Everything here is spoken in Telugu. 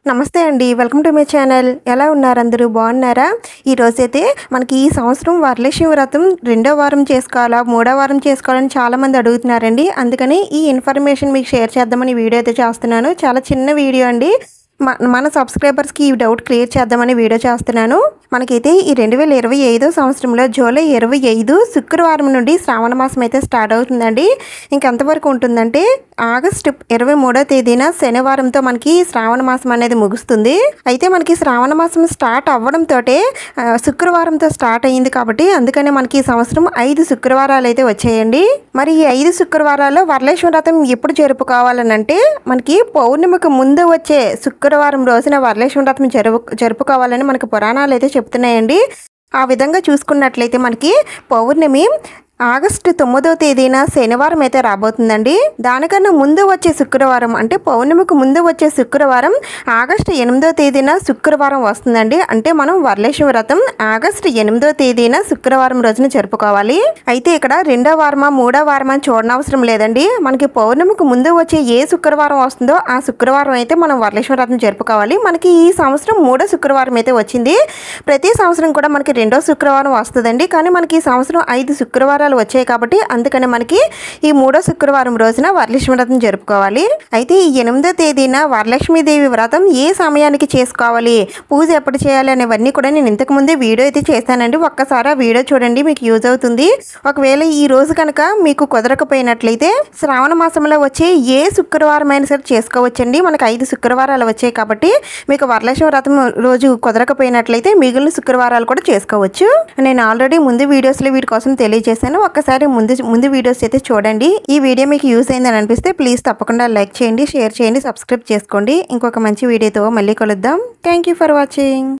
నమస్తే అండి. Welcome to my channel. ఎలా ఉన్నారు అందరూ? బాగున్నారా? ఈరోజైతే మనకి ఈ సంవత్సరం వరలక్ష్మి వ్రతం రెండో వారం చేసుకోవాలా, మూడో వారం చేసుకోవాలని చాలామంది అడుగుతున్నారండి. అందుకని ఈ ఇన్ఫర్మేషన్ మీకు షేర్ చేద్దామని వీడియో అయితే చేస్తున్నాను. చాలా చిన్న వీడియో అండి. మన సబ్స్క్రైబర్స్కి ఈ డౌట్ క్లియర్ చేద్దామని వీడియో చేస్తున్నాను. మనకైతే ఈ 2025 సంవత్సరంలో జూలై 25 శుక్రవారం నుండి శ్రావణ మాసం అయితే స్టార్ట్ అవుతుందండి. ఇంకెంతవరకు ఉంటుందంటే ఆగస్టు 23వ తేదీన శనివారంతో మనకి శ్రావణ మాసం అనేది ముగుస్తుంది. అయితే మనకి శ్రావణ మాసం స్టార్ట్ అవ్వడంతో శుక్రవారంతో స్టార్ట్ అయ్యింది కాబట్టి అందుకనే మనకి ఈ సంవత్సరం 5 శుక్రవారాలు అయితే వచ్చాయండి. మరి ఈ 5 శుక్రవారాల్లో వరలక్ష్మి వ్రతం ఎప్పుడు జరుపుకోవాలని అంటే మనకి పౌర్ణమికి ముందు వచ్చే శుక్రవారం రోజున వరలక్ష్మి వ్రతం జరుపుకోవాలని మనకు పురాణాలు అయితే చెప్తున్నాయండి. ఆ విధంగా చూసుకున్నట్లయితే మనకి పౌర్ణమి ఆగస్టు 9వ తేదీన శనివారం అయితే రాబోతుందండి. దానికన్నా ముందు వచ్చే శుక్రవారం అంటే పౌర్ణమికి ముందు వచ్చే శుక్రవారం ఆగస్టు 8వ తేదీన శుక్రవారం వస్తుందండి. అంటే మనం వరలక్ష్మి వ్రతం ఆగస్టు 8వ తేదీన శుక్రవారం రోజున జరుపుకోవాలి. అయితే ఇక్కడ రెండో వారమా మూడో వారమా అని చూడనవసరం లేదండి. మనకి పౌర్ణమికి ముందు వచ్చే ఏ శుక్రవారం వస్తుందో ఆ శుక్రవారం అయితే మనం వరలక్ష్మి వ్రతం జరుపుకోవాలి. మనకి ఈ సంవత్సరం మూడో శుక్రవారం అయితే వచ్చింది. ప్రతి సంవత్సరం కూడా మనకి రెండో శుక్రవారం వస్తుందండి. కానీ మనకి ఈ సంవత్సరం 5 శుక్రవారాలు వచ్చాయి కాబట్టి అందుకని మనకి ఈ మూడో శుక్రవారం రోజున వరలక్ష్మి వ్రతం జరుపుకోవాలి. అయితే ఈ 8వ తేదీన వరలక్ష్మీదేవి వ్రతం ఏ సమయానికి చేసుకోవాలి, పూజ ఎప్పుడు చేయాలి అనేవన్నీ కూడా నేను ఇంతకుముందే వీడియో అయితే చేశానండి. ఒక్కసారి ఆ వీడియో చూడండి, మీకు యూజ్ అవుతుంది. ఒకవేళ ఈ రోజు కనుక మీకు కుదరకపోయినట్లయితే శ్రావణ మాసంలో వచ్చే ఏ శుక్రవారం అయినా సరే చేసుకోవచ్చండి. మనకు 5 శుక్రవారాలు వచ్చాయి కాబట్టి మీకు వరలక్ష్మి వ్రతం రోజు కుదరకపోయినట్లయితే మిగిలిన శుక్రవారాలు కూడా చేసుకోవచ్చు. నేను ఆల్రెడీ ముందు వీడియోస్లో వీటి కోసం తెలియజేశాను. ఒక్కసారి ముందు వీడియోస్ అయితే చూడండి. ఈ వీడియో మీకు యూజ్ అయిందని అనిపిస్తే ప్లీజ్ తప్పకుండా లైక్ చేయండి, షేర్ చేయండి, సబ్స్క్రైబ్ చేసుకోండి. ఇంకొక మంచి వీడియోతో మళ్ళీ కలుద్దాం. Thank you for watching.